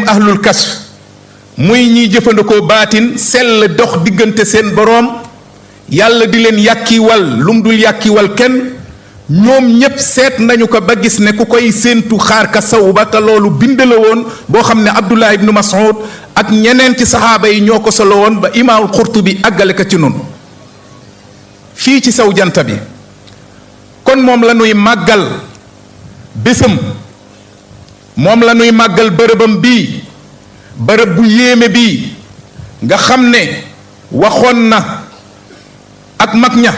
ahlul kasf muy ñiy jëfandikoo baatin sell dox diggante seen boroom yàlla di leen yàkkiwal lum dul yàkkiwal kenn ñoom ñépp seet nañu ko ba gis ne ku koy séentu xaar ka saw ba te loolu bind la woon boo xam ne Abdullah ibnu Mas'ud ak ñeneen ci saxaaba yi ñoo ko solo woon ba imaamul Qurtubi àggale ko ci nun fii ci saw jant bi kon moom la nuy màggal bésam moom la nuy màggal bërëbam bii bërëb bu yéeme bii nga xam ne waxoon na ak mag ña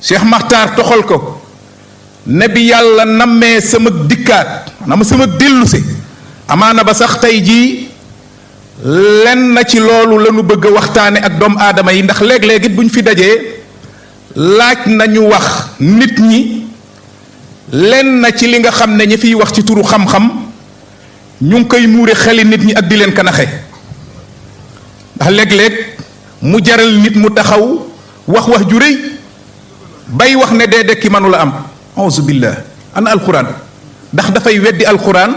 Cheikh Makhtar toxal ko ne bi yàlla nammee sama dikkaat maanaam sama delluse amaana ba sax tey jii lenn na ci loolu la ñu bëgg a waxtaane ak doomu aadama yi ndax léeg-léeg it bu ñu fi dajee laaj nañu wax nit ñi lenn na ci li nga xam ne ñi fiy wax ci turu xam-xam ñu ngi koy muure xeli nit ñi ak di leen kanaxe ndax léeg-léeg mu jaral nit mu taxaw wax ju rëy bay wax ne dee dekki mënu la am auzu billah ana alquran ndax dafay weddi alquran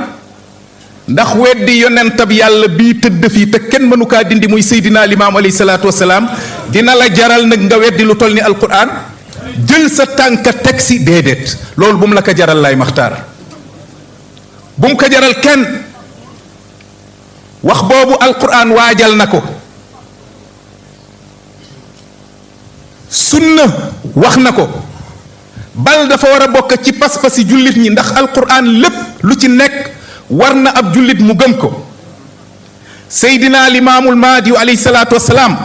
ndax weddi yonentab yàlla bii tëdd fii te kenn mënu kaa dindi muy seydina limaam alayhi salaatu wasalaam dina la jaral nag nga weddi lu toll ni alquran jël sa tànka teg si déedéet loolu bu mu la ko jaral lay maxtaar bu mu ko jaral kenn wax boobu alquran waajal na ko sunna wax na ko bal dafa war a bokk ci pas-pasi jullit ñi ndax alquran lépp lu ci nekk war na ab jullit mu gëm ko seydina limaamul mahdi alayhi salaatu wasalaam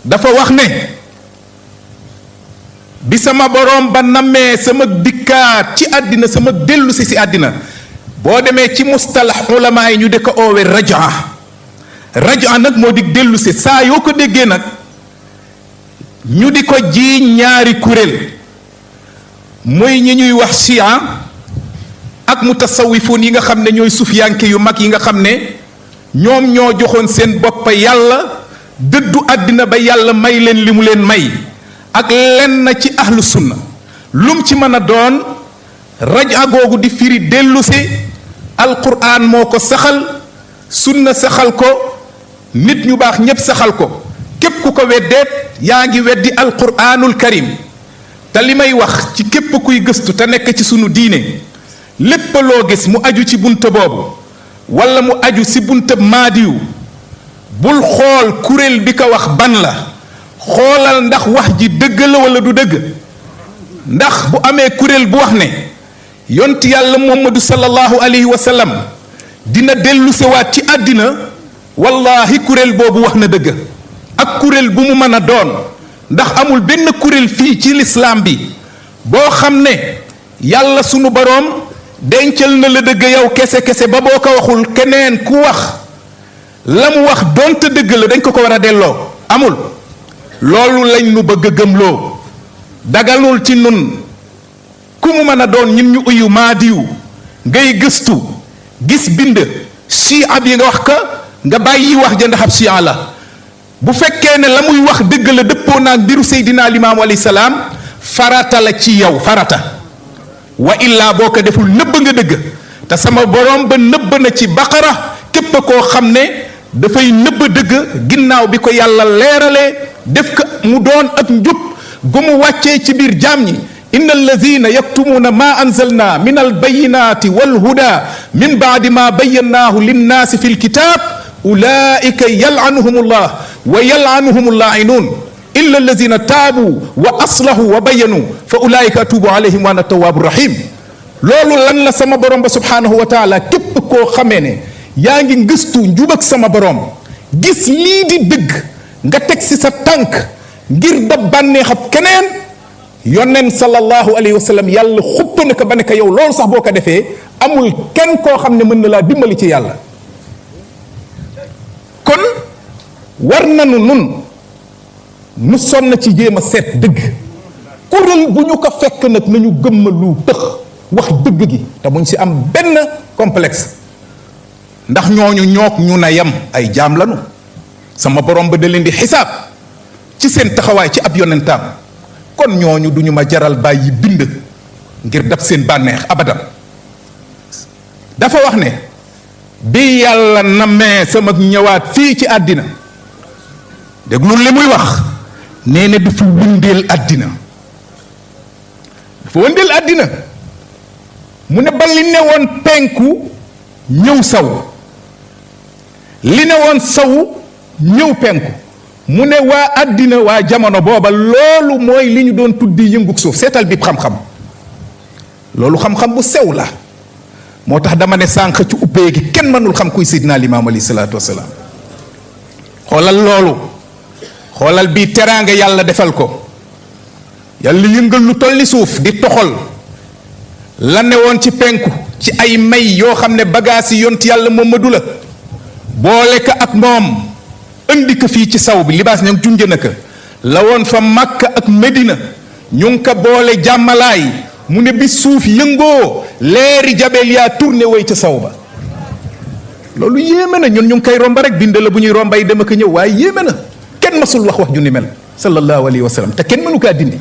dafa wax ne bi sama boroom ba nammee sama dikkaat ci àddina sama dellusi si àddina boo demee ci mustalax ulamaa yi ñu di ko oowe rajaa nag moo di dellusi saa yoo ko déggee nag ñu di ko jiiñ ñaari kuréel mooy ñi ñuy wax chia ak mutasawifoon yi nga xam ne ñooy sufiyanke yu mag yi nga xam ne ñoom ñoo joxoon seen bopp yàlla dëddu àddina ba yàlla may leen li mu leen may ak lenn ci ahlu sunna lum ci mën a doon raja googu di firi dellusi alquran moo ko saxal sunna saxal ko nit ñu baax ñépp saxal ko képp ku ko weddeet yaa ngi weddi alquranul karim te li may wax ci képp kuy gëstu te nekk ci sunu diine lépp loo gis mu aju ci bunta boobu wala mu aju si bunta maadiyu bul xool kuréel bi ko wax ban la xoolal ndax wax ji dëgg la wala du dëgg ndax bu amee kuréel bu wax ne yont yàlla muhammadu sallallahu alayhi wa sallam dina dellu sewaat ci àddina wallahi kuréel boobu wax na dëgg ak kuréel bu mu mën a doon ndax amul benn kuréel fii ci lislaam bi boo xam ne yàlla sunu boroom dencal na la dëgg yow kese ba boo ko waxul keneen ku wax la mu wax doonte dëgg la dañ ko war a delloo amul loolu lañ nu bëgg a gëmloo dagalul ci nun ku mu mën a doon ñun ñu uyu maadiyu ngay gëstu gis bind si ab yi nga wax ka nga bàyyi wax ja ndax ab si la bu fekkee ne la muy wax dëgg la dëppoo naag mbiru seydina limaamu alayhi salaam farata la ci yow farata wa illaa boo ko deful nëbb nga dëgg te sama borom ba nëbb na ci baqara képp koo xam ne dafay nëbb dëgg ginnaaw bi ko yàlla leeralee def ko mu doon ak njub gu mu wàccee ci biir jaam ñi inna allazina yaktumuuna ma anzalna min albayinati walhuda min baadi ma bayyannaahu linnaasi fi lkitab ulaika yalanuhum allah wa yalanuhum llaa'inuun illa allazina taabu wa aslahu wa bayanu fa ulaika atubu alayhim wa ana tawaabu rahim loolu lan la sama borom ba subhanahu wa taala képp koo xamee ne yaa ngi gëstu njub ak sama borom gis lii di dëgg nga teg si sa tànk ngir da bànneexab keneen yonent sallallahu alayhi wa sallam yàlla xupp na ko ba ne ko yow loolu sax boo ko defee amul kenn koo xam ne mën na laa dimbali ci yàlla kon war nanu nun nu sonn ci jéem a seet dëgg kuréel bu ñu ko fekk nag nañu gëmma lu tëx wax dëgg gi te buñ si am benn complexe ndax ñooñu ñook ñu na yem ay jaam lanu sama borom ba da leen di xisaab ci seen taxawaay ci ab yonentaam kon ñooñu duñu ma jaral bàyyi bind ngir dab seen bànneex abadan dafa wax ne bi yàlla nammee sama ñëwaat fii ci àddina déglu li muy wax nee na dafa wëndeel àddina dafa wëndeel àddina mu ne ba li ne woon penku ñëw saw li ne woon saw ñëw penku mu ne waa àddina waa jamono booba loolu mooy li ñu doon tuddi yëngug suuf seetal bi xam-xam loolu xam-xam bu sew la moo tax dama ne sànq ci ubbee gi kenn mënul xam kuy Seydina Limaam alayhi salaatu wasalaam xoolal loolu xoolal bii teraanga yàlla defal ko yàlla yëngal lu tolli suuf di toxal la ne woon ci penku ci ay may yoo xam ne bagaas yi yont yàlla Mamadu la boole ko ak moom indi ko fii ci saw bi libaas ña junj na ko la woon fa Makka ak Medina ñu ngi ko boole jàmmalaay mu ne bi suuf yëngoo leeri jabel yaa tourné way ca saw ba loolu yéeme na ñun ñu ngi koy romba rek bind la bu ñuy rombay dem ak ñëw waaye yéeme na kenn masul wax ju ni mel sallallahu alayhi wa sallam te kenn mënu kaa dindi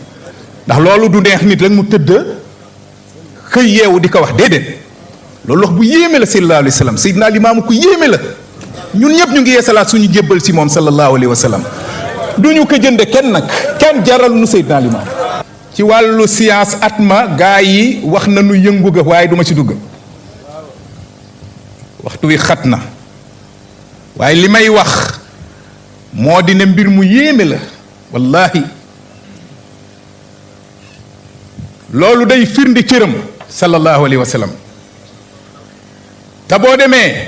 ndax loolu du neex nit rek mu tëdd xëy yeewu di ko wax déedéet loolu wax bu yéeme la sallallahu alayhi wa sallam Seydina Limaamu ku yéeme la ñun ñëpp ñu ngi yeesalaat suñu jébbal si moom sallallahu alayhi wa sallam du ñu ko jënde kenn nag kenn jaral nu Seydina Limaam ci wàllu science atma gaa yi wax nañu yëngu ga waaye duma ci dugg waxtu wi xat na waaye li may wax moo di ne mbir mu yéeme la wallahi loolu day firndi cëram sallallahu alayhi wa sallam te boo demee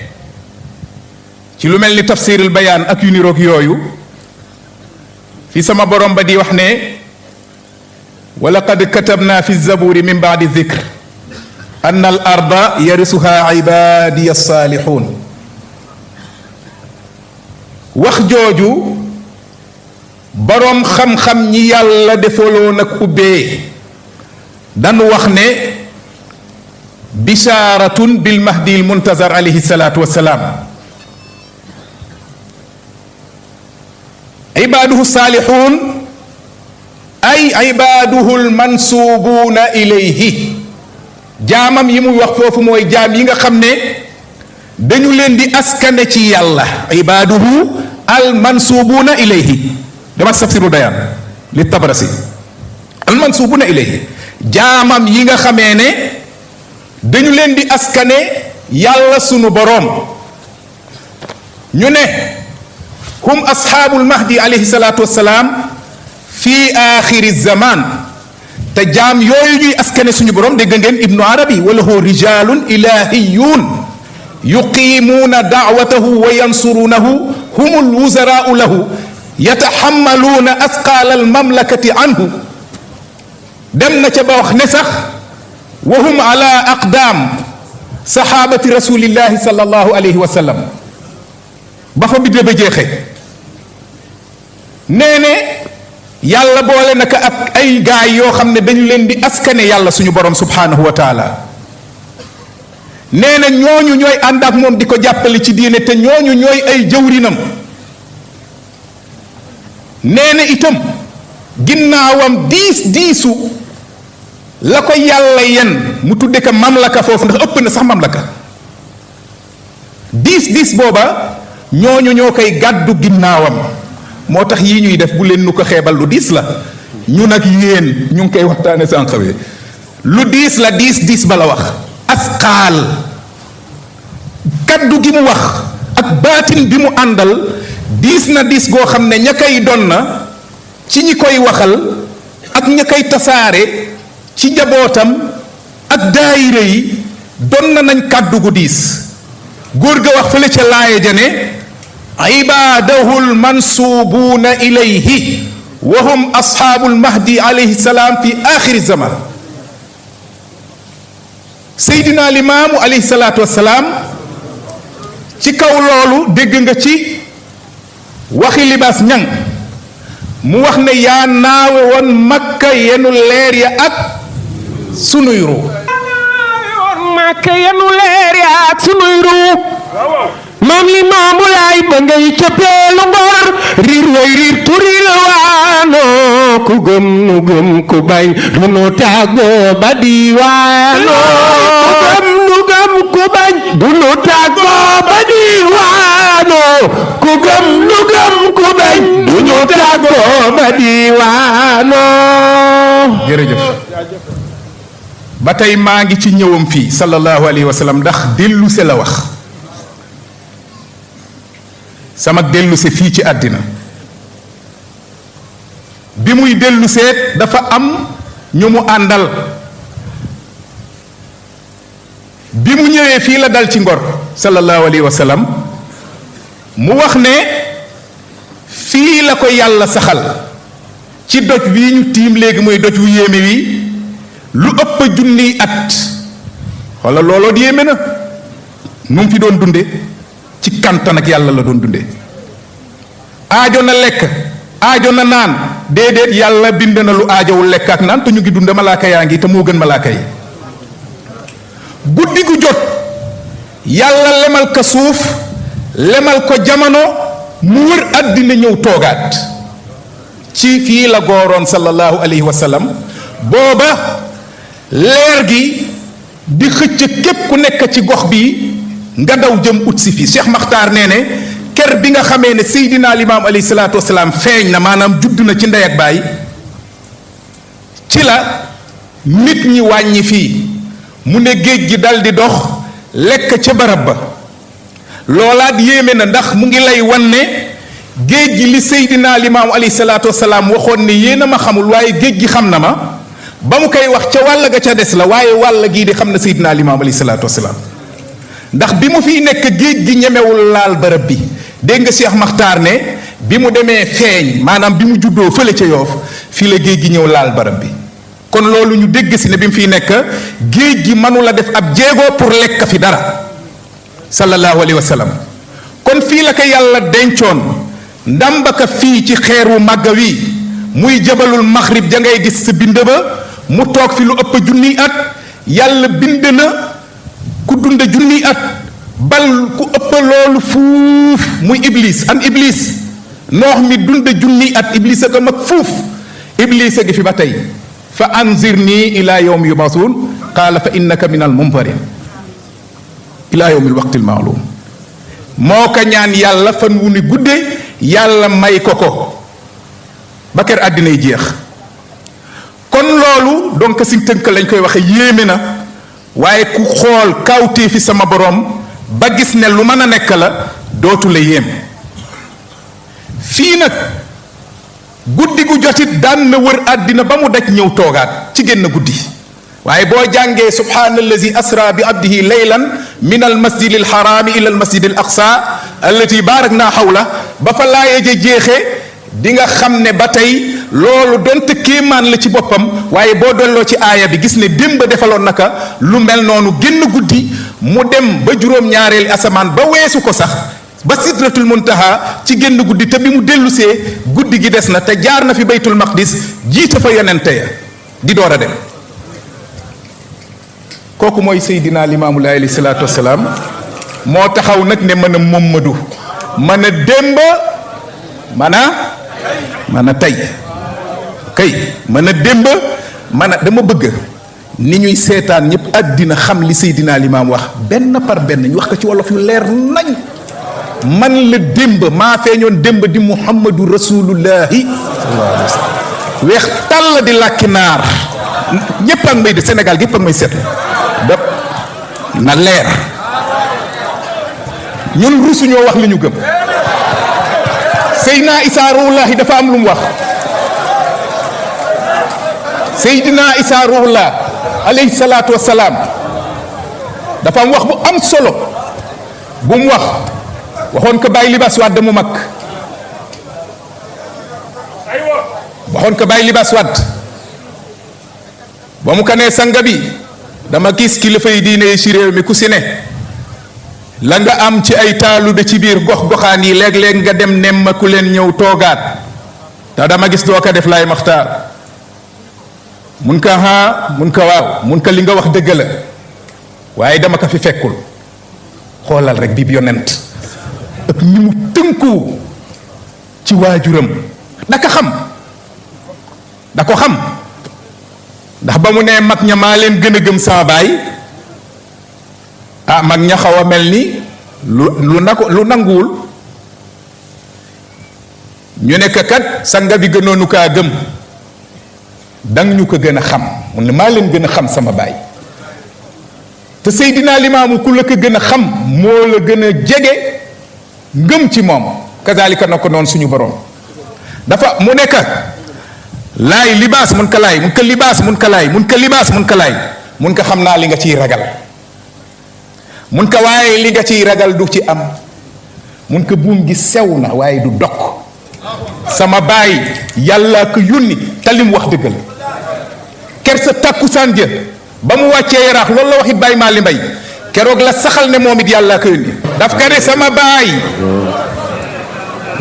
ci lu mel ni tafsirul bayaan ak yu niroog yooyu fi sama borom ba di wax ne walaqad katabna fi zaburi min baadi dikr anna al arda yarisuha ibadiya salihun wax jooju boroom xam-xam ñi yàlla defaloon ak ubbee danu wax ne bisharatun bil mahdi al muntazar alayhi salatu wassalaam ibaaduhu saalixuun ay ibaaduhu almansuubuuna ilayhi jaamam yi muy wax foofu mooy jaam yi nga xam ne dañu leen di askane ci yàlla ibaaduhu almansuubuuna ilayhi dama tafsirul bayaan li Tabarasi almansuubuuna ilayhi jaamam yi nga xamee ne dañu leen di askane yàlla sunu boroom ñu ne hum asxaabul mahdi alayhi salaatu wassalaam fi axiri zaman te jaam yooyu ñuy askane suñu borom dégg ngeen ibnu arabi wala hu rijalun ilahiyun yuqimuuna daawatahu wa yansurunahu humul wuzaraau lahu yataxammaluuna asqaala almamlakati anhu dem na ca ba wax ne sax wa hum ala aqdaam saxaabati rasulillahi sallallahu alayhi wa sallam ba fa bidde ba jeexe nee ne yàlla boole naka ak ay gaay yoo xam ne dañu leen di askane yàlla suñu borom subhanahu wa taala nee na ñooñu ñooy ànd ak moom di ko jàppale ci diine te ñooñu ñooy ay jëwrinam nee na itam ginnaawam diisu la ko yàlla yen mu tudde ko mamlaka foofu ndax ëpp na sax mamlaka diis booba ñooñu ñoo koy gàddu ginnaawam moo tax yii ñuy def bu leen nu ko xeebal lu diis la ñu nag yéen ñu ngi koy waxtaane sànq bi lu diis la diis ba la wax asqaal kaddu gi mu wax ak baatin bi mu àndal diis na diis goo xam ne ña koy don na ci ñi koy waxal ak ña koy tasaare ci njabootam ak daayira yi don na nañ kaddu gu diis góor ga wax fële ca laaya ja ne ibaadahu almansuubuuna ilayhi wa hum ashaabu almahdi alayhi salaam fi axiri zaman Seydina Limaamu alayhi salaatu wassalaam ci kaw loolu dégg nga ci waxi libaas ñang mu wax ne yaa naawe woon makka yenu leer ya ak sunuy ruu makka yenu leer ya ak sunuy ruu maam li maamu laay ba ngay cëppeelu ngor riir way riir turil waano ku gëm nu gëm ku bañ du nu tàggoo ba diwaano ku gëm nu gëm ku bañ du nu tàggoo ba diiwaano ku gëm nu gëm ku bañ du ñu tàggoo ba diiwaano. jërëjëf ba tey maa ngi ci ñëwam fii sallallahu alayhi wa sallam ndax delluse la wax sama delluse fii ci àddina bi muy delluseet dafa am ñu mu àndal bi mu ñëwee fii la dal ci Ngor sallallahu alayhi wa sallam mu wax ne fii la ko yàlla saxal ci doj bii ñu tiim léegi muy doj wu yéeme wi lu ëpp junniy at walla looloo di yéeme na nu mu fi doon dunde ci kantan ak yàlla la doon dunde aajo na lekk aajo na naan déedéet yàlla bind na lu aajowul lekk ak naan te ñu ngi dunde malaaka yaa ngi te moo gën malaaka yi guddi gu jot yàlla lemal ko suuf lemal ko jamono mu wër àddina ñëw toogaat ci fii la gooroon sallallahu alayhi wa sallam booba leer gi di xëcc képp ku nekk ci gox bi nga daw jëm ut si fii Cheikh Makhtar nee ne ker bi nga xamee ne Seydina Limaam alayhi salaatu wasalaam feeñ na maanaam judd na ci ndey ak baay ci la nit ñi wàññi fii mu ne géej gi dal di dox lekk ca barab ba loolaat yéeme na ndax mu ngi lay wan ne géej gi li Seydina Limaam alayhi salaatu wasalaam waxoon ne yéen a ma xamul waaye géej gi xam na ma ba mu koy wax ca wàll ga ca des la waaye wàll gii di xam na Seydina Limaam alayhi salaatu wasalaam ndax bi mu fiy nekk géej gi ñemewul laal barab bi dégg nga Cheikh Makhtar ne bi mu demee feeñ maanaam bi mu juddoo fële ca Yoof fii la géej gi ñëw laal barab bi kon loolu ñu dégg si ne bi mu fiy nekk géej gi mënu la def ab jéego pour lekk fi dara sallallahu alayhi wa sallam kon fii la ko yàlla dencoon ndambaka fii ci xeer wu màgg wi muy jabalul maghrib ja ngay gis sa bind ba mu toog fi lu ëpp junniy at yàlla bind na ku dund junniy at bal ku ëpp loolu fuuf muy iblis an iblis noox mi dund junniy at iblis a ko mag fuuf iblis a gi fi ba tey fa anzirni ila yawmi yubasuun qaala fa innaka min al munzarin ila yawmi al waqti al maalum moo ko ñaan yàlla fan wu ni gudde yàlla may ko ba ker àddinay jeex kon loolu donc si tënk lañ koy waxe yéeme na waaye ku xool kawtee fi sama borom ba gis ne lu mën a nekk la dootu la yéem fii nag guddi gu jotit daan na wër àddina ba mu daj ñëw toogaat ci génn guddi waaye boo jàngee subhaanallazi asra bi abdihi laylan min al masjid al xaraami ila al masjid al aqsa allati baarak naa xawla ba fa laaye ja jeexee di nga xam ne ba tey loolu donte kéemaan la ci boppam waaye boo delloo ci aaya bi gis ne démb defaloon naka lu mel noonu génn guddi mu dem ba juróom-ñaareeli asamaan ba weesu ko sax ba sidratul muntaha ci génn guddi te bi mu dellusee guddi gi des na te jaar na fi baytul maqdis jiite fa yonente ya di door a dem kooku mooy Seydina Limaamu Laay alayhi salaatu wasalaam moo taxaw nag ne mën a Muhammadu mën a démb mën a tey kay mën a démb mën a dama bëgg ni ñuy seetaan ñëpp àddina xam li Seydina Limaam wax benn par benn ñu wax ko ci wolof yu leer nañ man la démb maa feeñoon démb di Muhammadu Rasulullahi sallallahu alayhi wa sallam weex tàll di làkki naar ñëpp ak may de Sénégal gépp ak may seetlu da na leer ñun rusuñoo wax li ñu gëm Seydina Isaa Ruuhullaahi dafa am lu mu wax Seydina Isaa Ruuhullaahi alayhi salaatu wassalaam dafa am wax bu am solo bu mu wax waxoon ko Baay Libaas Wàdd mu mag waxoon ko Baay Libaas Wàdd ba mu ko nee sanga bi dama gis kilifa yi diine yi ci réew mi ku si ne la nga am ci ay taalube ci biir gox-goxaan yi léeg-léeg nga dem nemm ku leen ñëw toogaat te dama gis doo ko def Laay Maxtaar mun ko mun ko waaw mun ko li nga wax dëgg la waaye dama ko fi fekkul xoolal rek bi yonent ak ñi mu tënku ci waajuram da ko xam ndax ba mu nee mag ña maa leen gën a gëm sama baay mag ña xaw a mel ni lu nanguwul ñu nekk kat sanga bi gënoonu kaa gëm dang ñu ko gën a xam mu ne maa leen gën a xam sama baay te Seydina Limaamu ku la ko gën a xam moo la gën a jege ngëm ci moom kazalika na ko noonu suñu borom dafa mu nekk laay libaas mun ka laay mun ka libaas mun ka laay mun ka libaas mun ka laay mun ko xam naa li nga ciy ragal mun ko waaye li nga ciy ragal du ci am mun ko buum gi sew na waaye du dokk sama baay yàlla ko yónni talim wax dëgg la ker sa tàkkusaan jë ba mu wàccee yaraax loolu la waxit Baay Maali Mbay keroog la saxal ne moom it yàlla ko yónni daf ka ne sama baay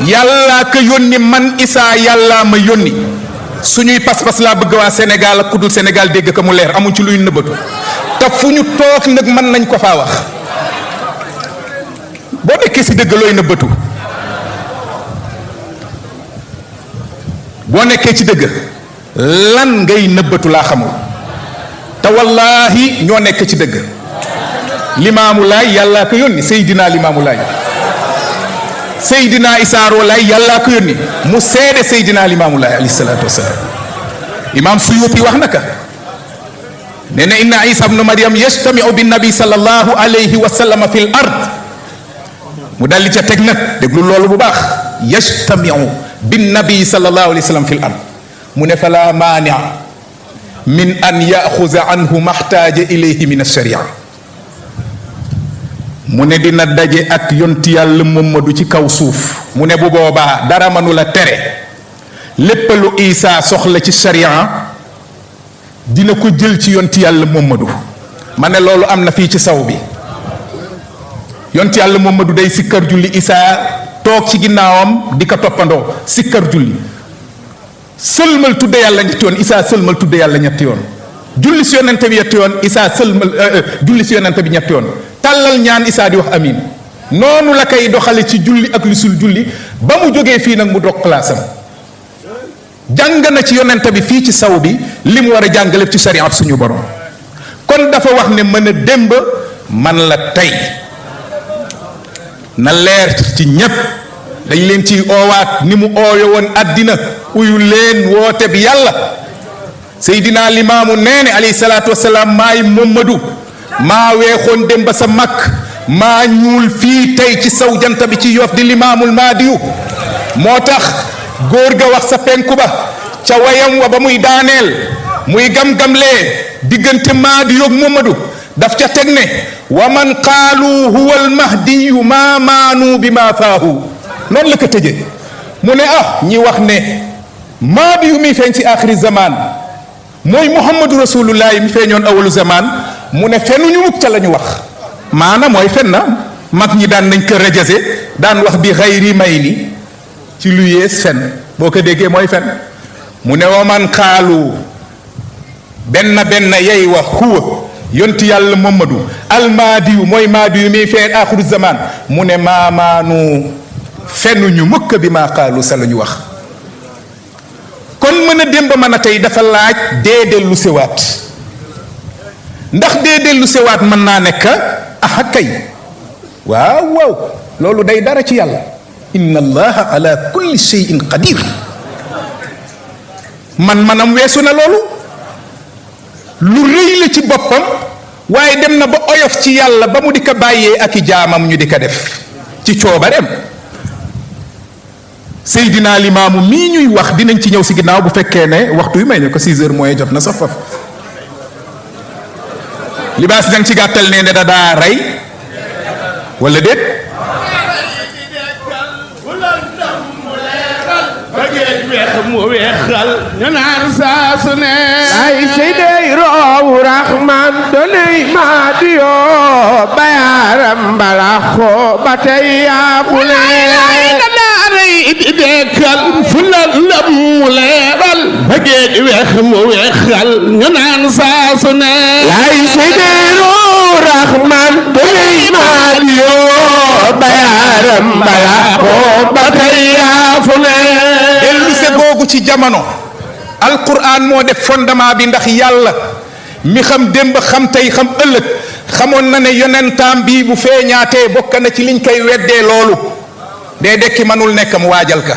yàlla ko yónni man Isaa yàlla ma yónni suñuy pas-pas laa bëgg waa Sénégal ak ku dul Sénégal dégg ko mu leer amuñ ci luy nëbbatu te fu ñu toog nag mën nañ ko faa wax boo nekkee si dëgg looy nëbbatu boo nekkee ci dëgg lan ngay nëbbatu laa xamul te wallaahi ñoo nekk ci dëgg Limaamu Laay yàllaa ko yónni Seydina Limaamu Laay Seydina Isaaroo Laay yàllaa ko yónni mu seede Seydina Limaamu Laay alayhi salaatu wasalaam imaam Suyuuti wax na ka nee na inna Isa bnu Maryam yajtamiu bi nabi sallallahu alayhi wa sallam fi l ard mu daldi ca teg nag déglu loolu bu baax yajtamiu bi nabi sallallahu alayhi wa sallam fi l ard mu ne fala maania min an yaxuza anhu maxtaaja ilayhi min alsharia mu ne dina daje ak yonti yàlla Muhammadu ci kaw suuf mu ne bu boobaa dara mënu la tere lépp lu Isaa soxla ci sharia dina ko jël ci yonti yàlla Muhammadu ma ne loolu am na fii ci saw bi yonti yàlla Muhammadu day sikkar julli Isaa toog ci ginnaawam di ko toppandoo sikkar julli sëlmal tudde yàlla ñetti yoon Isaa sëlmal tudde yàlla ñetti yoon julli si yonente bi ñetti yoon Isaa sëlmal julli si yonente bi ñetti yoon tàllal ñaan Isaa di wax amin noonu la koy doxale ci julli ak lu sul julli ba mu jógee fii nag mu dog place am jàng na ci yonente bi fii ci saw bi li mu war a jàngale ci sariat suñu borom kon dafa wax ne mën a démb man la tey na leer ci ñépp dañ leen ciy oowaat ni mu oowe woon àddina uyu leen woote bi yàlla Seydina Limaamu nee ne alayhi salaatu wasalaam maay Muhammadu maa weexoon dem ba sa mag maa ñuul fii tey ci saw jant bi ci Yoff di Limaamul Mahdiyu moo tax góor ga wax sa penku ba ca wayam wa ba muy daaneel muy gam-gamlee diggante Mahdiyu ak Muhammadu daf ca teg ne wa man qaalu huwa al mahdiyu maa maanu bi maa faahu noonu la ko tëje mu ne ñi wax ne Mahdiyu mi feeñ ci axiri zaman mooy Muhammadu rasulullahi mi feeñoon awalu zaman mu ne fenuñu mukk ca la ñu wax maanaam mooy fen na mag ñi daan nañ ko rajase daan wax bi xayri may ni ci lu yées fen boo ko déggee mooy fen mu ne wa man xaalu benn yey wax huwa yonti yàlla Muhammadu almaadiyu mooy maadiyu mi feeñ axiru zaman mu ne maamaanu fenuñu mukk bi maa xaalu sa la ñu wax kon mën a démb mën a tey dafa laaj dee dellu sewaat ndax dee dellu sewaat mën naa nekk aha kay waaw loolu day dara ci yàlla inna allaha ala kulli shay'in qadir manam weesu na loolu lu rëy la ci boppam waaye dem na ba oyof ci yàlla ba mu di ko bàyyee ak i jaamam ñu di ko def ci coobareem Seydina Limaamu mii ñuy wax dinañ ci ñëw si ginnaaw bu fekkee ne waxtu wi may ne ko 6 heures mooy jot na sax faf libaas dang ci gàttal ne da daa rey wala déet mu weexal ñu naan saa su ne ay seydey roowu raxmaan donay maa diyo bayaaram balaxo ba tey yaabu leen daaray di dekkal fulal lam mu leeral ba géej weex mu weexal ñu naan saa su ne ay seydey roowu raxmaan donay maa diyo bayaaram balaxo ba tey yaabu leen googu ci jamono alquran moo def fondement bi ndax yàlla mi xam démb xam tey xam ëllëg xamoon na ne yonentaam bii bu feeñaatee bokk na ci liñ koy weddee loolu dee dekki manul nekk mu waajal ka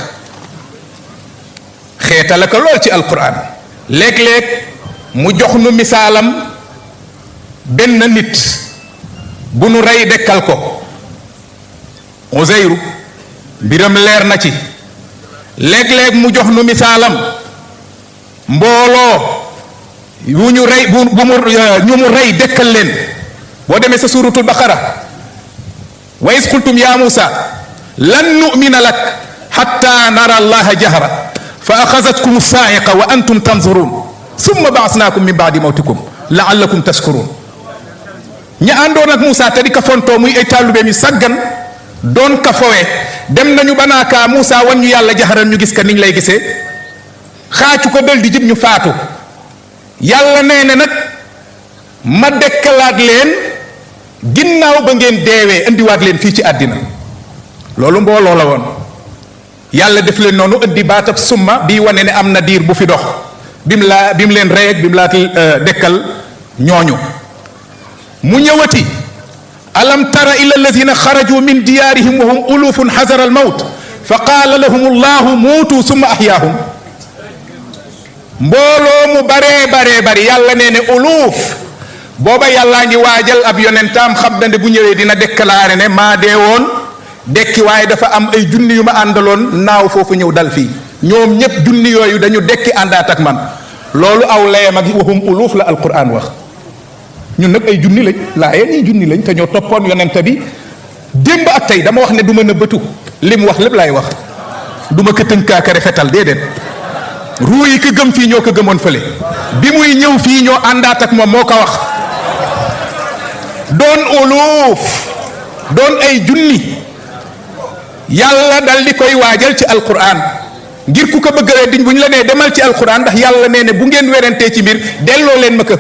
xeetala ko lool ci alquran léeg-léeg mu jox nu misaalam benn nit bu nu rey dekkal ko Uzayru mbiram leer na ci léeg-léeg mu jox nu misaalam mbooloo yu ñu rey bu ñu mu rey dekkal leen boo demee sa suratul baqara wa is qultum ya musa lan nu'mina lak hatta nara allaha jahra fa axazatkum saa'iqa wa antum tanzurun summa ba'asnaakum min ba'di mawtikum la'allakum tashkurun ña àndoon ak Moussa te di ka fontoo muy ay tàllube mi saggan doon ka fowe dem nañu banaakaa Moussa wan ñu yàlla jaxaran ñu gis ka niñ lay gisee xaacu ko dal di jib ñu faatu yàlla nee na nag ma dekkalaat leen ginnaaw ba ngeen deewee indiwaat leen fii ci àddina loolu mbooloo la woon yàlla def leen noonu indi baatab summa bii wane ne am na diir bu fi dox bi mu leen rey ak bi mu laati dekkal ñooñu mu ñëwati alam tara ila alladina xaraju min diyaarihim wa hum ulufun xasara almawt fa qaala lahum allahu muutu summa ahyaahum mbooloo mu baree bari yàlla nee ne uluuf booba yàllaa ngi waajal ab yonentaam xam na ne bu ñëwee dina déclaré ne maa dee woon dekki waaye dafa am ay junni yu ma àndaloon naaw foofu ñëw dal fii ñoom ñépp junni yooyu dañu dekki àndaat ak man loolu aw layam ak waxum uluuf la alquran wax ñun nag ay junni lañ laaye nii junni lañ te ñoo toppoon yonent bi démb ak tey dama wax ne du ma nëbbatu li mu wax lépp laay wax du ma ko tënkaaka rafetal déedéet ruu yi ko gëm fii ñoo ko gëmoon fële bi muy ñëw fii ñoo àndaat ak moom moo ko wax doon uluuf doon ay junni yàlla dal di koy waajal ci alquran ngir ku ko bëgg a weddi bu ñu la nee demal ci alquran ndax yàlla nee ne bu ngeen werantee ci mbir delloo leen ma ko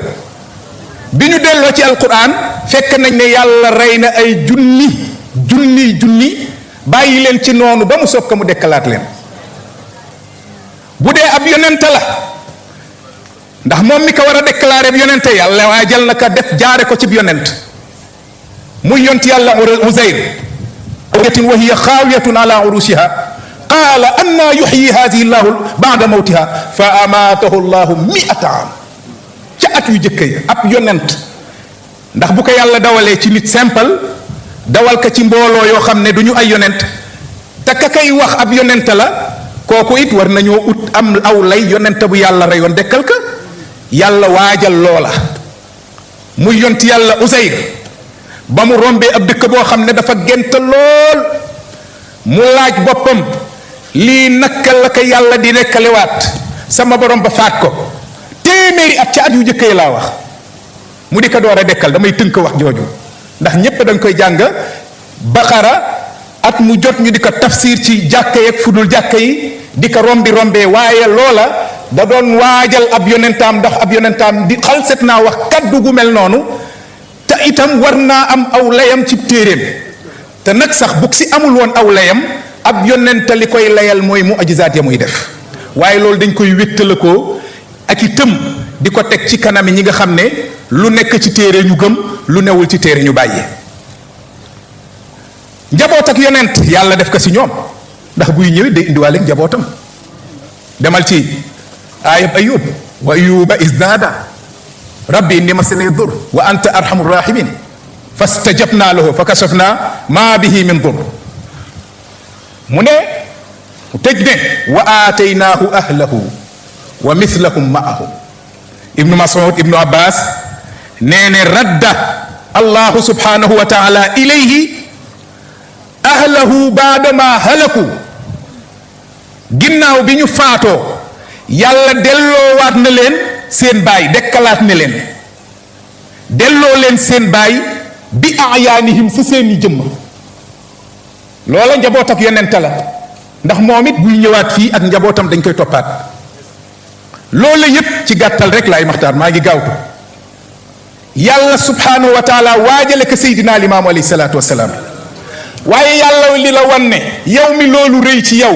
bi ñu delloo ci alquran fekk nañ ne yàlla rey na ay junni bàyyi leen ci noonu ba mu soog ko mu dekkalaat leen bu dee ab yonente la ndax moom mi ko war a déclaré bi yonente yàlla waajal na ko def jaare ko ci bi yonent muy yont yàlla Uzayr wa hiya xaawiyatun ala urushiha qaala anna yuxyi hadihi llahu bada mawtiha fa amaatahu llahu miata am ca at yu jëkk ya ab yonent ndax bu ko yàlla dawalee ci nit simple dawal ko ci mbooloo yoo xam ne du ñu ay yonent te ka kay wax ab yonent la kooku it war nañoo ut am aw lay yonent bu yàlla reyoon dekkal ka yàlla waajal loola muy yont yàlla Uzayr ba mu rombee ab dëkk boo xam ne dafa gent lool mu laaj boppam lii naka la ko yàlla di nekkalewaat sama borom ba faat ko téeméeri at ca at yu jëkk yi laa wax mu di ko door a dekkal damay tënk wax jooju ndax ñépp dañ koy jàng Baqara at mu jot ñu di ko tafsir ci jàkka yi ak fudul jàkka yi di ko rombee waaye loola da doon waajal ab yonentaam ndax ab yonentaam di xalset naa wax kaddu gu mel noonu te itam war naa am aw layam ci téeréem te nag sax bu si amul woon aw layam ab yonenta li koy layal mooy mu ajizaat ya muy def waaye loolu dañ koy wéttala ko ak itam di ko teg ci kanami ñi nga xam ne lu nekk ci téere ñu gëm lu newul ci téere ñu bàyyi njaboot ak yonent yàlla def ko si ñoom ndax buy ñëwee day indiwaale njabootam demal ci ayab ayub wa ayuba isnaada rabbi inni masani dur wa anta arhamur rahimin fastajabna lahu fa kashafna ma bihi min dur mu ne mu tëj ne wa aataynaahu ahlahu wa mislahum maahum ibnu mas'ud ibnu abbas nee ne radda allahu subhanahu wa taala ilayhi ahlahu baadama halaku ginnaaw bi ñu faatoo yàlla delloowaat na leen seen baay dekkalaat ne leen delloo leen seen baay bi ayaanihim si seeni jëmm loola njaboot ak yonente la ndax moom it buy ñëwaat fii ak njabootam dañ koy toppaat loola yépp ci gàttal rek laay maxtaar maa ngi gaawtu yàlla subhanahu wa taala waajale ko seydina limaamu alayhi salaatu wasalaam waaye yàlla li la wan ne yow mi loolu rëy ci yow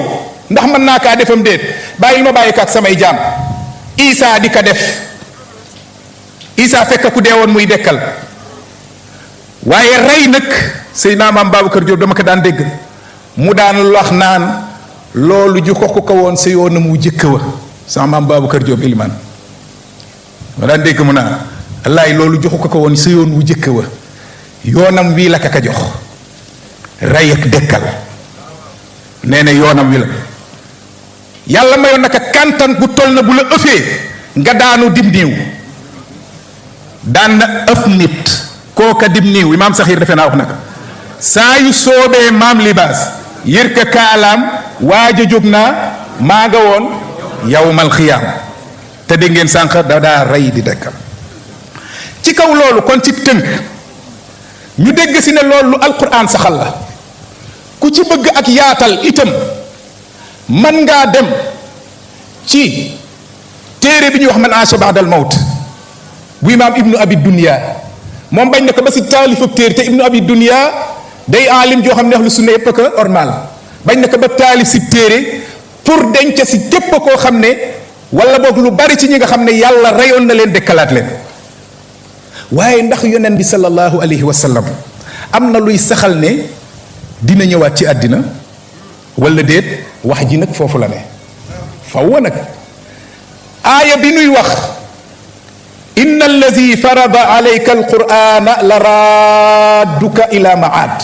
ndax mën naa kaa defam déet bàyyil ma bàyyi ko ak samay jaam Isa di ko def Isa fekk ku dee woon muy dekkal waaye rey nag Seydina Maam Babacar Diop dama ko daan dégg mu daan wax naan loolu ju ko ko woon sa yoonam wu jëkk wa sama Maam Babacar Diop ilimaan ma daan dégg mu naan wallaay loolu joxu ko woon sa yoon wu jëkk wa yoonam wii la ka jox rey ak dekkal nee na yoonam wi la yàlla mayoon naka kantan gu toll na bu la ëffee nga daanu dim niiw daan na ëf nit kooka dim niiw imaam Saxiir defe naa wax naka saa yu soobee maam libaas yër ka kaalaam waaj a jóg naa maa nga woon yawmal xiyaam te dégg ngeen sànq da daa rey di dekkal ci kaw loolu kon ci tënk ñu dégg si ne loolu lu alquran saxal la ku ci bëgg ak yaatal itam man ngaa dem ci téere bi ñuy wax man aasha ba'dal mawt bu imaam ibnu abi dunya moom bañ na ko ba si taalifab téere te ibnu abi dunya day aalim joo xam ne ahlu sunna yépp ko ormal bañ na ko ba taalif si téere pour denc si képp koo xam ne wala boog lu bari ci ñi nga xam ne yàlla reyoon na leen dekkalaat leen waaye ndax yonent bi sallallahu alayhi wa sallam am na luy saxal ne dina ñëwaat ci àddina wala déet wax ji nag foofu la ne faw nag aaya bi nuy wax inna allazi farada alayka alqur'ana la radduka ila maad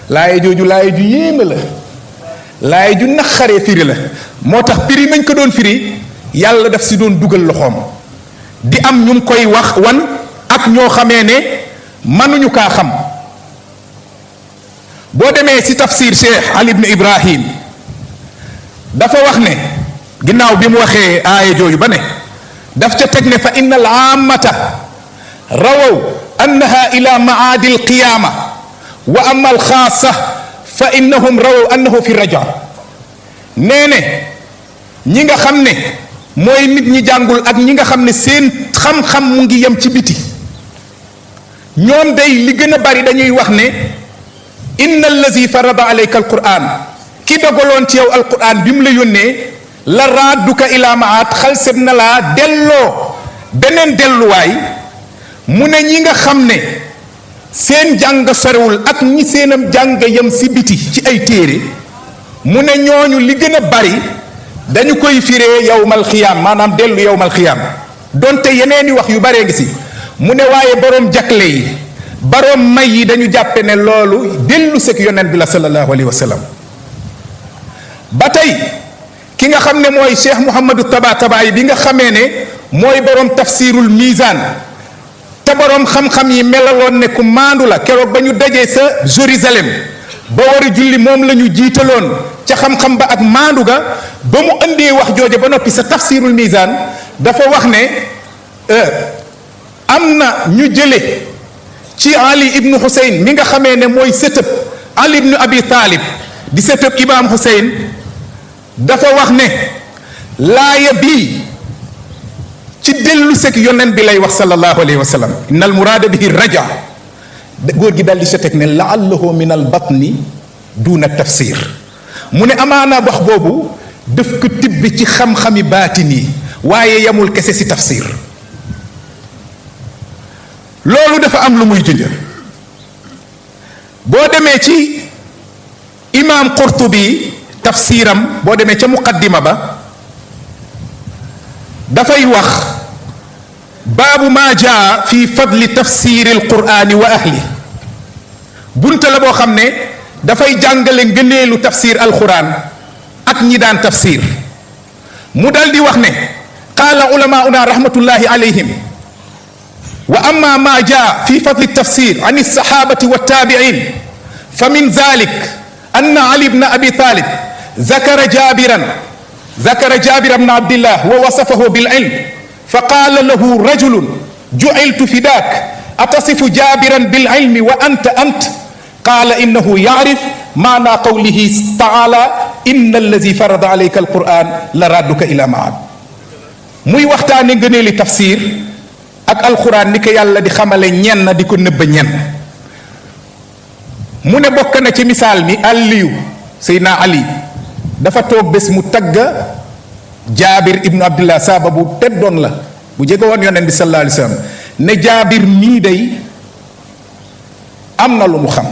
laay jooju laay ju yéeme la laay ju naqaree firi la moo tax firi mañ ko doon firi yàlla daf si doon dugal loxoom di am ñu koy wax wan ak ñoo xamee ne mënuñu kaa xam boo demee si tafsir Cheikh Ali ibn Ibrahim dafa wax ne ginnaaw bi mu waxee aaya jooju ba ne daf ca teg ne fa inna al aamata rawaw annaha ila maadi al qiyaama wa amma al xaasa fa innahum rawaw annahu fi raja nee ne ñi nga xam ne mooy nit ñi jàngul ak ñi nga xam ne seen xam-xam mu ngi yem ci biti ñoom day li gën a bari dañuy wax ne inna allazi farada alayka alquran ki dogaloon ci yow alquran bi mu la yónnee la raadduka ila maat xalseb na laa delloo beneen delluwaay mu ne ñi nga xam ne seen jàng sorewul ak ñi seenam jàng yem si biti ci ay téere mu ne ñooñu li gën a bari dañu koy firee yawmal xiyaam maanaam dellu yawmal xiyaam donte yeneeni wax yu baree ngi si mu ne waaye boroom jakle yi boroom may yi dañu jàppe ne loolu dellu sek yonent bi la sallallahu alayhi wa sallam ba tey ki nga xam ne mooy cheikh Mouhamadou Taba yi bi nga xamee ne mooy boroom tafsirul misaan te boroom xam-xam yi melaloon ne ku maandu la keroog ba ñu dajee sa Jérusalem ba war a julli moom la ñu jiitaloon ca xam-xam ba ak maandu ga ba mu indee wax jooje ba noppi sa tafsirul misaan dafa wax ne am na ñu jële ci Ali ibnu Hussein mi nga xamee ne mooy sëtëb Ali ibnu Abi Talib di sëtëb Imaam Hussein dafa wax ne laaya bii ci dellu sek yonent bi lay wax sallallahu alayhi wa sallam inna al muraada bihi raja góor gi daal di sa teg ne laallahu min al batni duna tafsir mu ne amaana wax boobu daf ko tibbi ci xam-xami baatin yi waaye yamul kese si tafsir loolu dafa am lu muy junj boo demee ci imaam Qurtubi tafsiram boo demee ca muqaddima ba dafay wax baabu maa jaa fi fadli tafsiri alqurani wa ahli bunta la boo xam ne dafay jàngale ngëneelu tafsir alquran ak ñi daan tafsir mu dal di wax ne qaala ulamauna rahmatullahi alayhim wa amma ma jaa fi fadli tafsir an alsahabati wattabiin fa min dalik anna ali bna abi talib ذكر جابر بن عبد الله ووصفه بالعلم فقال له رجل جعلت فداك أتصف جابرا بالعلم وأنت قال إنه يعرف معنى قوله تعالى إن الذي فرض عليك القرآن لرادك إلى معاد muy waxtaane ngëneeli tafsir ak alquran ni ko yàlla di xamale ñenn di ko nëbb ñenn mu ne bokk na ci misaal mi Aliyu Seydina Ali dafa toog bés mu tagga jaabir ibnu abdullah saaba bu teddoon la bu jege woon yonent bi sallallahu alayhi wa sallam ne jaabir mii day am na lu mu xam.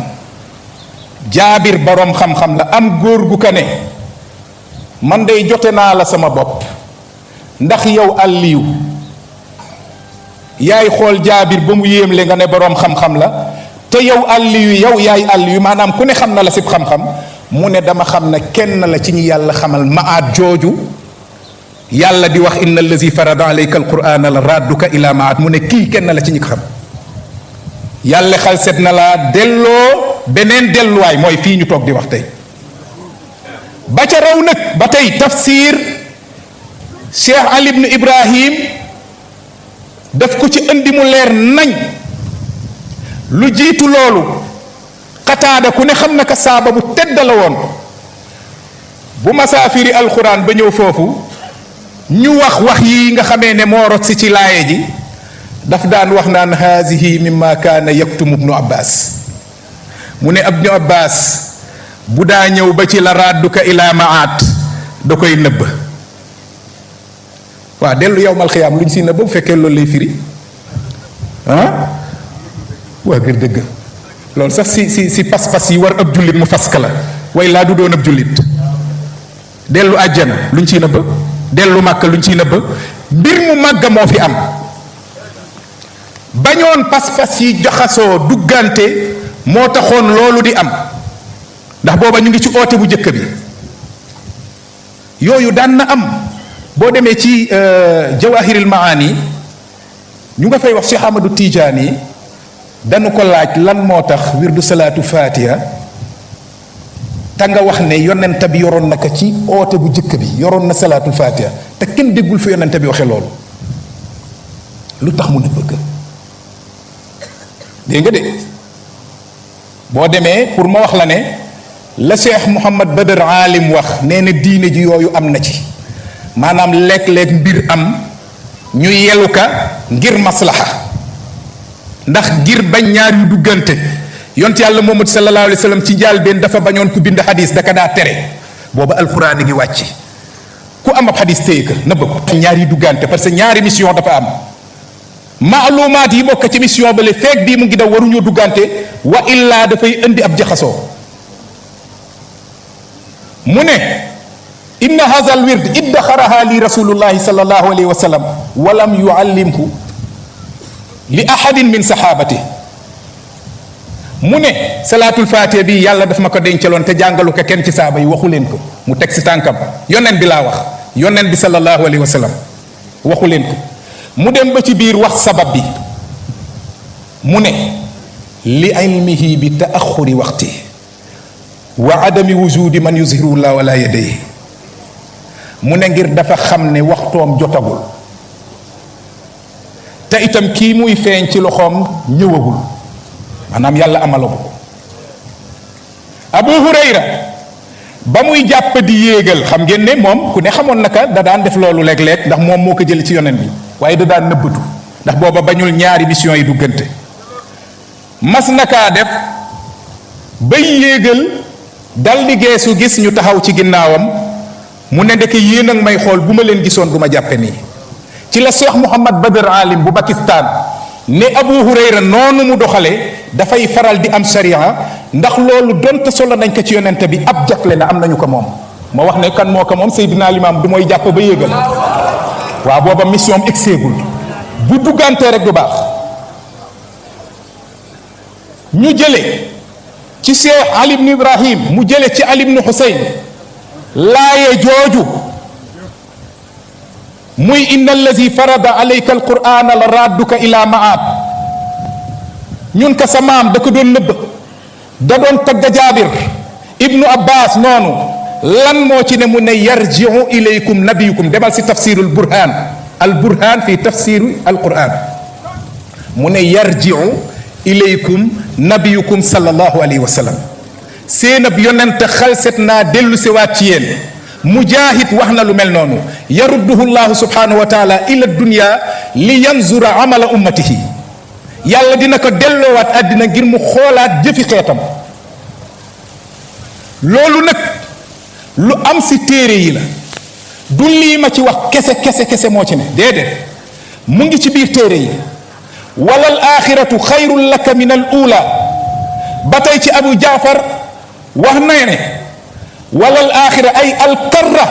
jaabir boroom xam-xam la am góor gu ka ne man day jote naa la sama bopp ndax yow Aliyu yaay xool jaabir ba mu yéemle nga ne boroom xam-xam la te yow Aliyu yow yaay Aliyu maanaam ku ne xam na la sib xam-xam mu ne dama xam ne kenn la ci ñi yàlla xamal maat jooju yàlla di wax inna allazi farada alayka alqur'ana la radduka ila maat mu ne kii kenn la ci ñi ko xam yàlla xal set na laa delloo beneen delluwaay mooy fii ñu toog di wax tey ba ca raw nag ba tey tafsir Cheikh Ali ibn Ibrahim daf ko ci indi mu leer nañ lu jiitu loolu Qataada ku ne xam na ka saaba bu tedd la woon bu masaafiri alquran ba ñëw foofu ñu wax yi nga xamee ne moo rot si ci laaye ji daf daan wax naan haadihi mimma kaana yaktumu ibnu abbas mu ne ibnu abbas bu daa ñëw ba ci la radduka ila maat da koy nëbb waa dellu yowmal xiyaam lu ñu si nëbb bu fekkee loolu lay firi waa gër dëgg loolu sax si pas-pas yi war ab jullit mu faska la way laa du doon ab jullit dellu àjjana lu ñu ciy nëbb dellu màkka lu ñu ciy nëbb mbir mu màgga moo fi am bañoon pas-pas yi jaxasoo duggante moo taxoon loolu di am ndax booba ñu ngi ci oote bu jëkk bi yooyu daan na am boo demee ci jawahiril maani ñu nga fay wax Cheikh Amadou Tidiane dañu ko laaj lan moo tax wirdu salaatu fatiha te nga wax ne yonent bi yoroon na ko ci oote bu jëkk bi yoroon na salaatul fatiha te kenn déggul fi yonent bi waxe loolu lu tax mu ne bëgg dégg nga de boo demee pour ma wax la ne la Cheikh Mouhamad Badar Alim wax nee na diine ji yooyu am na ci maanaam léeg-léeg mbir am ñu yelu ka ngir maslaha ndax ngir bañ ñaar yu duggante yont yàlla Muhammad sallallahu alayhi wa sallam ci njàlbéen dafa bañoon ku bind xadis daka daa tere booba alquran ngi wàcc ku am ab xadis téye ka nëbb ko ñaar yi duggante parce que ñaari mission dafa am maalumaat yi bokk ci mission bale feeg bii mu ngi daw waruñoo duggante wa illaa dafay indi ab jaxasoo mu ne inna hadha al wird iddaxaraha li rasulullahi sallallahu alayhi wa sallam walam yuallimhu li ahadin min sahabati mu ne salaatul faatiha bi yàlla daf ma ko dencaloon te jàngalu ko kenn ci saaba yi waxu leen ko mu teg si tànkam yonent bi laa wax yonent bi sallallahu alayhi wa sallam waxu leen ko mu dem ba ci biir wax sabab bi mu ne li ilmihi bi taaxuri waxti wa adami wujudi man yuzhiru llah wala yadayhi mu ne ngir dafa xam ne waxtoom jotagul te itam kii muy feeñ ci loxoom ñëwagul maanaam yàlla amalagu ko Abu Hurayra ba muy jàpp di yéegal xam ngeen ne moom ku ne xamoon naka da daan def loolu léeg-léeg ndax moom moo ko jële ci yonent bi waaye da daan nëbbatu ndax booba bañul ñaari mission yi duggante mas nakaa def bay yéegal dal di geesu gis ñu taxaw ci ginnaawam mu ne ndeke yéen ak may xool bu ma leen gisoon du ma jàppe nii ci la Cheikh Mouhamad Badar Alim bu Pakistan ne Abu Hurayra noonu mu doxale dafay faral di am sharia ndax loolu donte solo nañ ko ci yonente bi ab jagle la am nañu ko moom ma wax ne kan moo ko moom Seydina Limaam du mooy jàpp ba yéegal waaw booba mission am egseegul bu duggantee rek du baax ñu jële ci Cheikh Ali ibn Ibrahim mu jële ci Ali ibn Husayn laaye jooju muy inna allazi farada alayka alqur'ana la radduka ila maat ñun ka sa maam da ko doon nëbb da doon tagga Jaabir ibnu Abbas noonu lan moo ci ne mu ne yarjiu ilaykum nabiyukum demal si tafsirul burhan al burhan fi tafsiri alquran mu ne yarjiu ilaykum nabiyukum sallallahu alayhi wa sallam seen ab yonent xalset naa dellu siwaat ci yéen mujahid wax na lu mel noonu yarudduhu llahu subhanahu wa taala ila dunya li yanzura amala ummatihi yàlla dina ko delloowaat àddina ngir mu xoolaat jëfi xeetam loolu nag lu am si téere yi la du lii ma ci wax kese moo ci ne déedéet mu ngi ci biir téere yi wala al axiratu xayrun laka min al ula ba tey ci Abu Jaafar wax na ne wala al axira ay al karra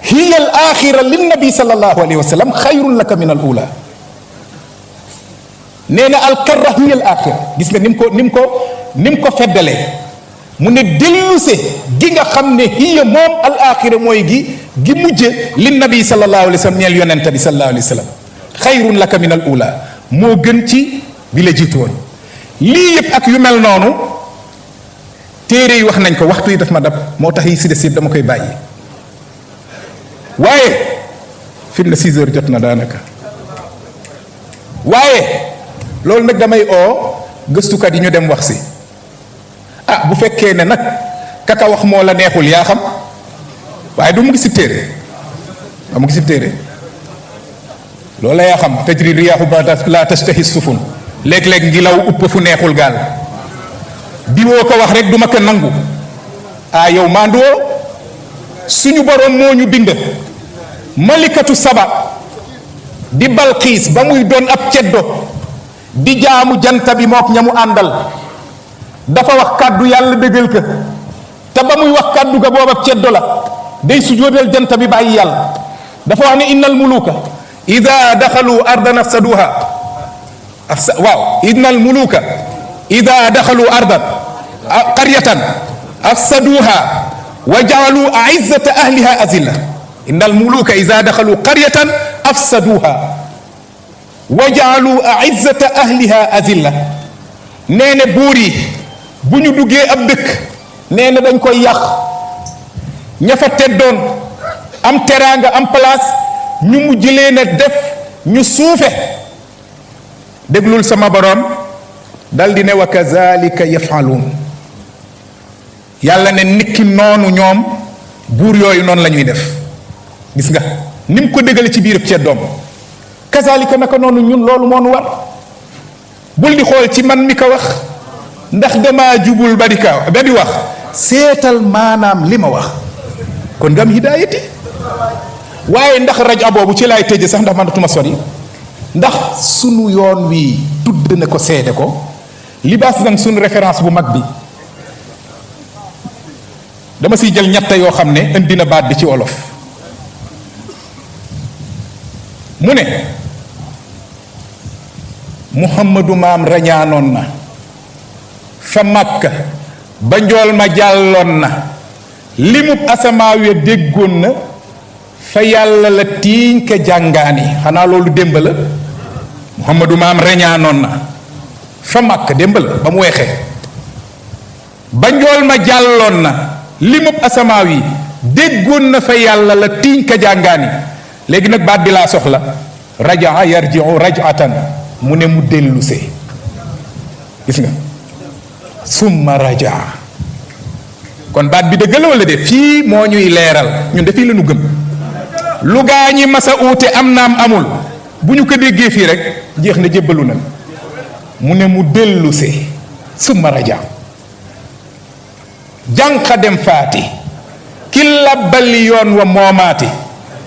hiya al axira linnabi sallallahu alayhi wa sallam xayrun laka min al ula nee na al karra hiya al axira gis nga ni mu ko feddalee mu ne delluse gi nga xam ne hiya moom al axira mooy gi mujje linnabi sallallahu alayhi wa sallam ñeel yonente bi sallallahu alayhi wa sallam xayrun laka min al ula moo gën ci bi la jiitu woon lii yëpp ak yu mel noonu téere yi wax nañ ko waxtu yi daf ma dab moo tax yi si des yëpp dama koy bàyyi waaye fi mu ne 6 heures jot na daanaka waaye loolu nag damay oo gëstukat yi ñu dem wax si ah bu fekkee ne nag kaka wax moo la neexul yaa xam waaye du mu ngi si téere du mu ngi si téere loolu la yaa xam tajri riyaahu la tastahi sufun léeg-léeg ngilaw upp fu neexul gaal diwoo ko wax rek duma ko nangu ah yow maanduwoo suñu boroom moo ñu bind malikatu saba di balxiis ba muy doon ab ceddo di jaamu janta bi mook ñamu àndal dafa wax kàddu yàlla dëggal ka te ba muy wax kàddu ga boobu ab ceddo la day sujjóotal janta bi bàyyi yàlla dafa wax ne innal muluka ida daxalu ardan afsaduha waaw innal muluka ida daxalu ardan qaryatan afsaduha wa jaalu aizzata ahliha azilla innal muluka ida daxalu qaryatan afsaduha wa jaalu aizzata ahliha azilla nee na buur yi bu ñu duggee ab dëkk nee na dañ koy yàq ña fa teddoon am teraanga am place ñu mujj leen a def ñu suufe déglul sama boroom dal di ne wa kazalika yafaluun yàlla ne nikki noonu ñoom buur yooyu noonu la ñuy def gis nga ni mu ko dégale ci biir ceddoom kazalika naka noonu ñun loolu moo nu war bul di xool ci man mi ko wax ndax damaa jubul ba di wax seetal maanaam li ma wax kon nga am hidaayati waaye ndax rajo boobu ci laay tëje sax ndax mandatuma sori ndax sunu yoon wi tudd na ko seede ko libaas nag sunu référence bu mag bi dama siy jël ñett yoo xam ne indi na baat bi ci wolof mu ne Muhammadu maam rañaanoon na fa Makka ba njool ma jàlloon na limub asamaaw ya déggoon na fa yàlla la tiiñ ka jàngaani xanaa loolu démb la Muhammadu maam reñaanoon na fa Makka démb la ba mu weexee ba njool ma jàlloon na limub asamaaw yi déggoon na fa yàlla la tiiñ ka jàngaani léegi nag baat bi laa soxla rajaa yarjiu rajatan mu ne mu dellusee gis nga summa rajaa kon baat bi dëgg la wala de fii moo ñuy leeral ñun dafii la ñu gëm lu gaa ñi masa uute am naam amul bu ñu ko déggee fii rek jeex na jébbalu na mu ne mu dellusee summa rajaa jànqa dem faati ki labbali yoon wa moomaati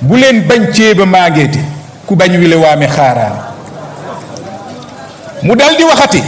bu leen bañ céeba maangeeti ku bañ wile waame xaaraani mu dal di waxati